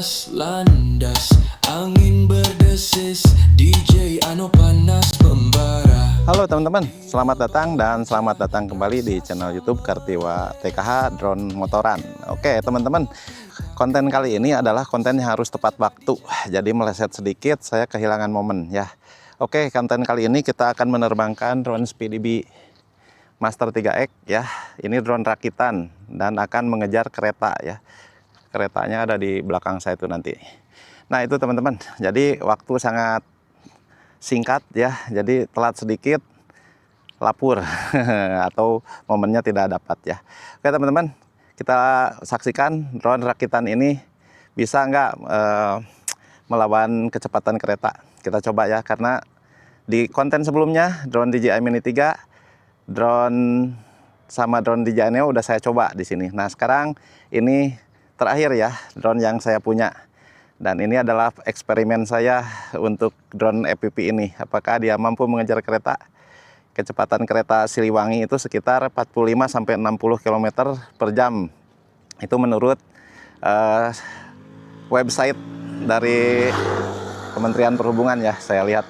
panas landas, angin berdesis, DJ Ano panas membara. Halo teman-teman, selamat datang dan selamat datang kembali di channel YouTube Kartiwa TKH Drone Motoran. Oke teman-teman, konten kali ini adalah konten yang harus tepat waktu. Jadi meleset sedikit, saya kehilangan momen ya. Oke, konten kali ini kita akan menerbangkan drone SpeedyBee Master 3X ya. Ini drone rakitan dan akan mengejar kereta ya. Keretanya ada di belakang saya itu nanti. Nah itu teman-teman, jadi waktu sangat singkat ya, jadi telat sedikit lapur atau momennya tidak dapat ya. Oke teman-teman, kita saksikan drone rakitan ini bisa nggak melawan kecepatan kereta. Kita coba ya, karena di konten sebelumnya drone DJI Mini 3, drone sama drone DJI Neo udah saya coba di sini. Nah sekarang ini terakhir ya drone yang saya punya, dan ini adalah eksperimen saya untuk drone FPV ini. Apakah dia mampu mengejar kereta? Kecepatan kereta Siliwangi itu sekitar 45 sampai 60 km per jam. Itu menurut website dari Kementerian Perhubungan ya, saya lihat.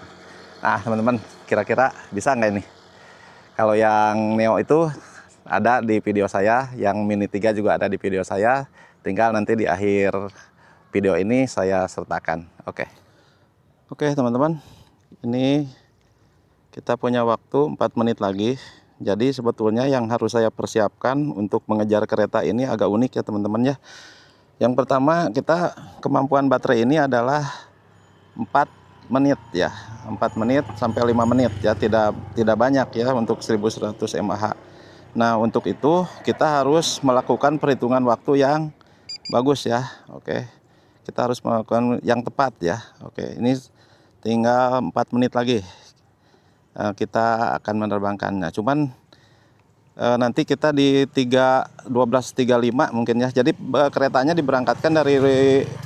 Nah teman-teman, kira-kira bisa nggak ini? Kalau yang Neo itu ada di video saya, yang Mini 3 juga ada di video saya. Tinggal nanti di akhir video ini saya sertakan. Oke teman-teman, ini kita punya waktu 4 menit lagi. Jadi sebetulnya yang harus saya persiapkan untuk mengejar kereta ini agak unik ya teman-teman ya. Yang pertama, kita kemampuan baterai ini adalah 4 menit ya, 4 menit sampai 5 menit ya, tidak banyak ya untuk 1100 mAh. Nah untuk itu kita harus melakukan perhitungan waktu yang bagus ya. Oke, kita harus melakukan yang tepat ya. Oke, ini tinggal 4 menit lagi kita akan menerbangkannya. Cuman nanti kita di 12.35 mungkin ya. Jadi keretanya diberangkatkan dari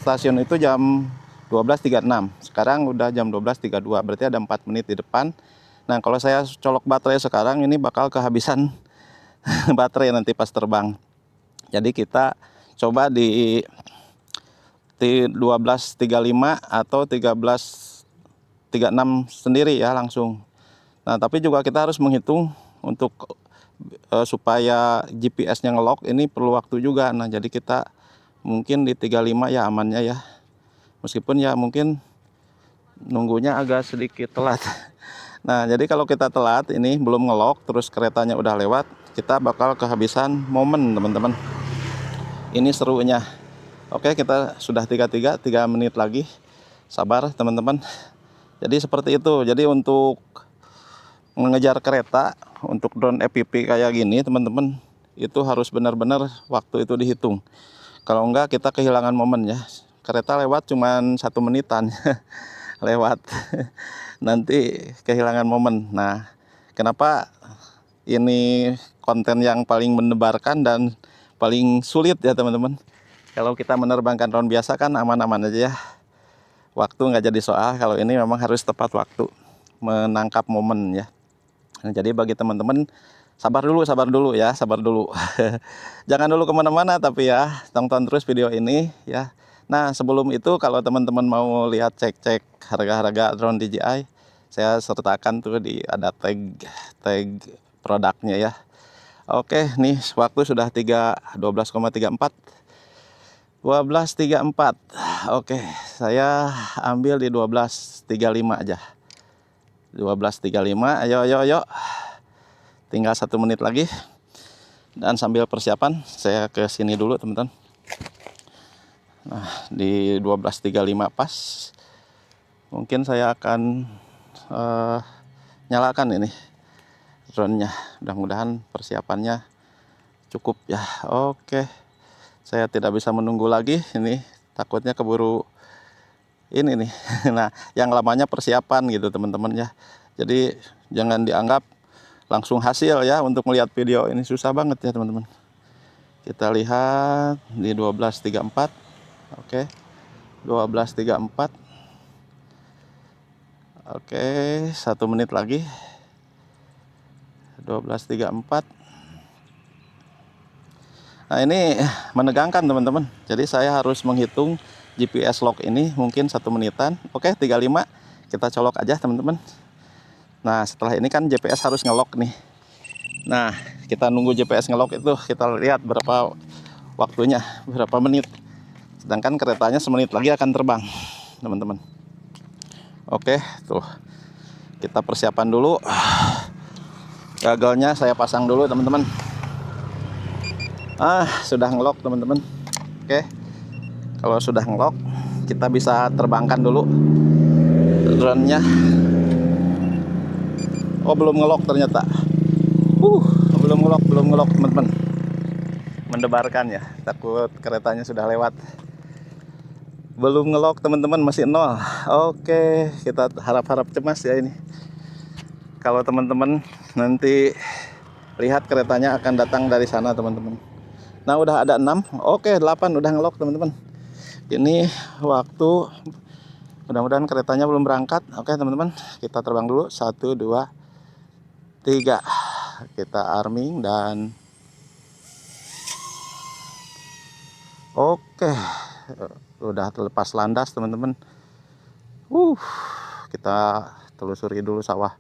stasiun itu jam 12.36. Sekarang udah jam 12.32, berarti ada 4 menit di depan. Nah kalau saya colok baterai sekarang, ini bakal kehabisan baterai nanti pas terbang. Jadi kita coba di 12.35 atau 13.36 sendiri ya langsung. Nah tapi juga kita harus menghitung untuk supaya GPS-nya nge-lock, ini perlu waktu juga. Nah jadi kita mungkin di 35 ya amannya ya. Meskipun ya mungkin nunggunya agak sedikit telat. Nah jadi kalau kita telat, ini belum nge-lock terus keretanya udah lewat, kita bakal kehabisan momen teman-teman. Ini serunya. Oke, kita sudah 3 menit lagi. Sabar teman-teman. Jadi seperti itu. Jadi untuk mengejar kereta, untuk drone FPV kayak gini teman-teman, itu harus benar-benar waktu itu dihitung. Kalau enggak kita kehilangan momen ya. Kereta lewat cuman 1 menitan lewat. Nanti kehilangan momen. Nah, kenapa ini konten yang paling mendebarkan dan paling sulit ya teman-teman. Kalau kita menerbangkan drone biasa kan aman-aman aja ya, waktu nggak jadi soal. Kalau ini memang harus tepat waktu, menangkap momen ya. Nah, jadi bagi teman-teman, sabar dulu ya, sabar dulu. Jangan dulu kemana-mana, tapi ya tonton terus video ini ya. Nah sebelum itu, kalau teman-teman mau lihat cek-cek harga-harga drone DJI, saya sertakan tuh di ada tag produknya ya. Oke, nih waktu sudah 12,34. Oke, saya ambil di 12.35 aja. 12.35, ayo. Tinggal 1 menit lagi. Dan sambil persiapan, saya ke sini dulu teman-teman. Nah, di 12.35 pas. Mungkin saya akan nyalakan ini drone-nya. Mudah-mudahan persiapannya cukup ya. Oke, saya tidak bisa menunggu lagi, ini takutnya keburu ini nih. Nah yang lamanya persiapan gitu teman-teman ya. Jadi jangan dianggap langsung hasil ya. Untuk melihat video ini susah banget ya teman-teman. Kita lihat di 12.34. Oke, 12.34. Oke, 1 menit lagi. 12.34. Nah ini menegangkan teman-teman. Jadi saya harus menghitung GPS lock ini mungkin 1 menitan. Oke, 35 kita colok aja teman-teman. Nah setelah ini kan GPS harus ngelok nih. Nah kita nunggu GPS ngelok itu, kita lihat berapa waktunya, berapa menit. Sedangkan keretanya semenit lagi akan terbang teman-teman. Oke, tuh kita persiapan dulu. Gagalnya saya pasang dulu teman-teman. Sudah ngelok teman-teman. Oke, kalau sudah ngelok kita bisa terbangkan dulu drone-nya. Oh belum ngelok ternyata. Belum ngelok teman-teman. Mendebarkan ya, takut keretanya sudah lewat. Belum ngelok teman-teman, masih 0. Oke, kita harap-harap cemas ya ini. Kalau teman-teman nanti lihat keretanya akan datang dari sana teman-teman. Nah udah ada 6. Oke, 8 udah ngelok teman-teman. Ini waktu, mudah-mudahan keretanya belum berangkat. Oke teman-teman, kita terbang dulu. 1, 2, 3. Kita arming dan oke, udah terlepas landas teman-teman. Kita telusuri dulu sawah.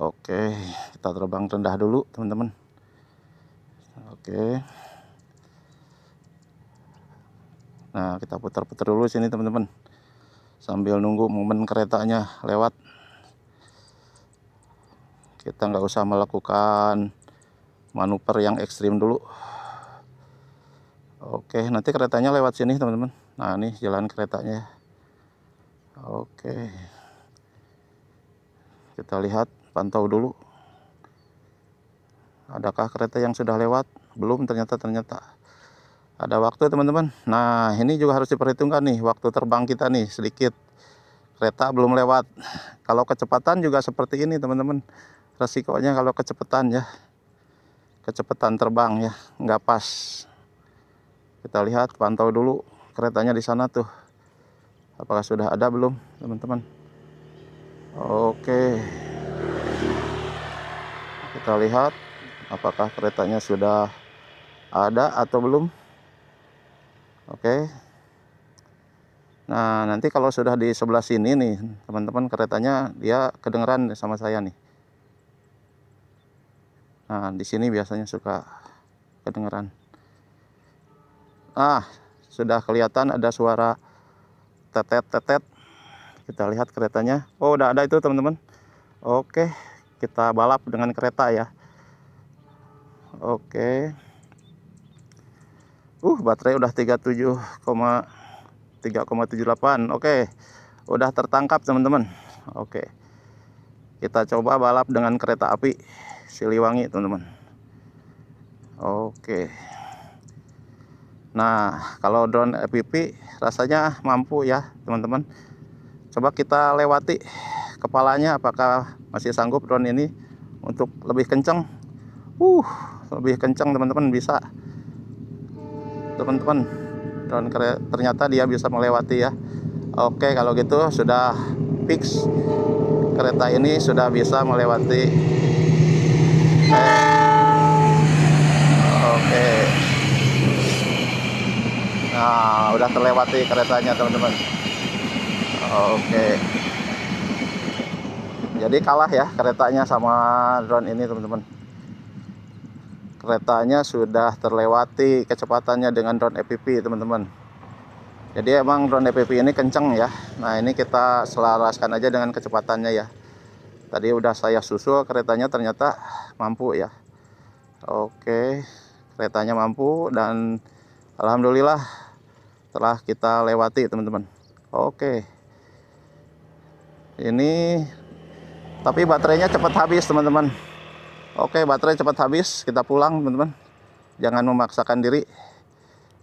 Oke, kita terbang rendah dulu teman-teman. Oke, nah kita putar-putar dulu sini teman-teman, sambil nunggu momen keretanya lewat. Kita nggak usah melakukan manuver yang ekstrim dulu. Oke, nanti keretanya lewat sini teman-teman. Nah ini jalan keretanya. Oke, kita lihat, pantau dulu. Adakah kereta yang sudah lewat? Belum, ternyata ada waktu teman-teman. Nah ini juga harus diperhitungkan nih, waktu terbang kita nih sedikit, kereta belum lewat. Kalau kecepatan juga seperti ini teman-teman, resikonya kalau kecepatan ya, kecepatan terbang ya, nggak pas. Kita lihat, pantau dulu keretanya di sana tuh, apakah sudah ada belum teman-teman. Oke, kita lihat apakah keretanya sudah ada atau belum. Oke, nah nanti kalau sudah di sebelah sini nih teman-teman, keretanya dia kedengeran sama saya nih. Nah di sini biasanya suka kedengeran. Sudah kelihatan ada suara tetet-tetet. Kita lihat keretanya. Oh udah ada itu teman-teman. Oke, kita balap dengan kereta ya. Oke, baterai udah 3,78. Oke, udah tertangkap teman-teman. Oke, kita coba balap dengan kereta api Siliwangi teman-teman. Oke, nah kalau drone FPV rasanya mampu ya teman-teman. Coba kita lewati kepalanya, apakah masih sanggup drone ini untuk lebih kencang. Lebih kencang teman-teman, bisa teman-teman. Drone ternyata dia bisa melewati ya. Oke, kalau gitu sudah fix, kereta ini sudah bisa melewati. Oke, nah udah terlewati keretanya teman-teman. Oke, jadi kalah ya keretanya sama drone ini teman-teman. Keretanya sudah terlewati kecepatannya dengan drone FPV teman-teman. Jadi emang drone FPV ini kenceng ya. Nah ini kita selaraskan aja dengan kecepatannya ya. Tadi udah saya susul keretanya, ternyata mampu ya. Oke, keretanya mampu dan alhamdulillah telah kita lewati teman-teman. Oke, ini tapi baterainya cepat habis teman-teman. Oke, baterai cepat habis, kita pulang teman-teman. Jangan memaksakan diri.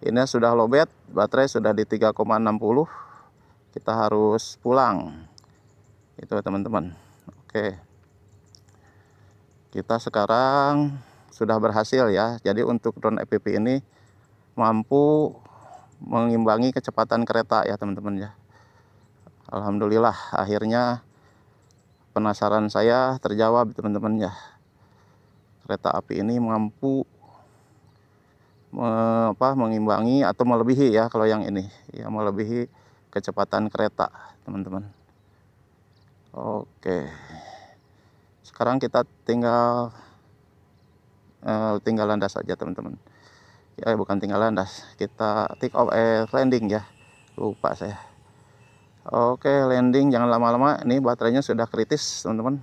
Ini sudah lowbat, baterai sudah di 3,60. Kita harus pulang. Itu teman-teman. Oke, kita sekarang sudah berhasil ya. Jadi untuk drone FPV ini mampu mengimbangi kecepatan kereta ya teman-teman ya. Alhamdulillah akhirnya penasaran saya terjawab teman-teman ya. Kereta api ini mampu mengimbangi atau melebihi ya kalau yang ini ya, melebihi kecepatan kereta teman-teman. Oke, sekarang kita tinggal landas saja teman-teman ya, bukan tinggal landas, kita take off landing ya, lupa saya. Oke, landing, jangan lama-lama, ini baterainya sudah kritis teman-teman.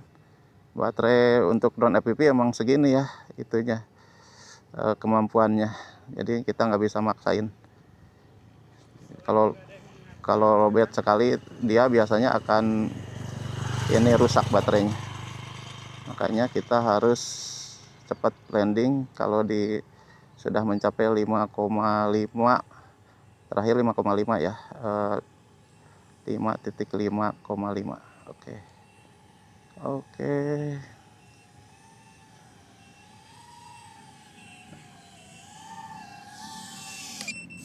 Baterai untuk drone FPV emang segini ya itunya, kemampuannya, jadi kita nggak bisa maksain. Kalau lowbat sekali dia biasanya akan ini rusak baterainya, makanya kita harus cepat landing. Kalau sudah mencapai 5,5, terakhir 5,5 ya, 5,5.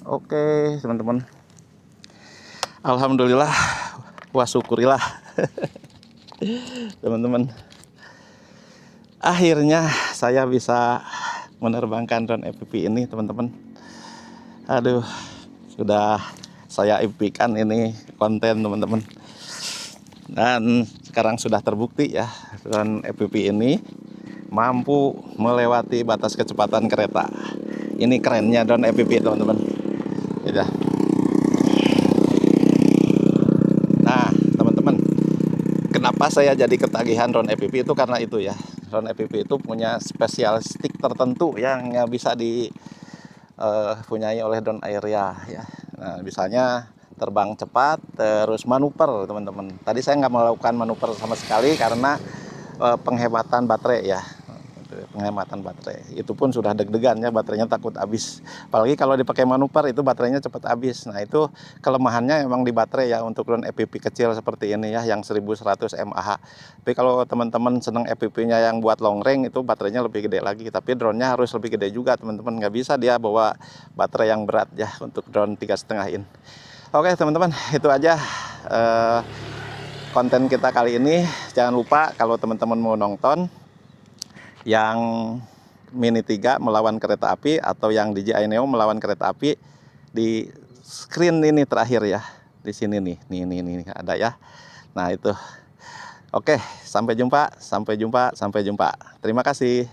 Oke, teman-teman, alhamdulillah, wah syukurilah teman-teman, akhirnya saya bisa menerbangkan drone FPV ini teman-teman. Aduh, sudah saya impikan ini konten teman-teman, dan sekarang sudah terbukti ya, drone FPV ini mampu melewati batas kecepatan kereta. Ini kerennya drone FPV teman-teman ya. Nah teman-teman, kenapa saya jadi ketagihan drone FPV itu karena itu ya, drone FPV itu punya spesial stick tertentu yang bisa dipunyai oleh drone area ya. Nah, misalnya terbang cepat, terus manuver teman-teman. Tadi saya nggak melakukan manuver sama sekali karena penghematan baterai ya, penghematan baterai. Itu pun sudah deg-degan ya, baterainya takut habis. Apalagi kalau dipakai manuver itu baterainya cepat habis. Nah itu kelemahannya emang di baterai ya untuk drone FPV kecil seperti ini ya, yang 1100 mAh. Tapi kalau teman-teman senang FPV-nya yang buat long range itu baterainya lebih gede lagi. Tapi drone-nya harus lebih gede juga teman-teman. Nggak bisa dia bawa baterai yang berat ya untuk drone 3,5 in. Oke teman-teman, itu aja konten kita kali ini. Jangan lupa kalau teman-teman mau nonton yang Mini 3 melawan kereta api atau yang DJI Neo melawan kereta api, di screen ini terakhir ya, di sini nih, nih ada ya. Nah itu. Oke, sampai jumpa. Terima kasih.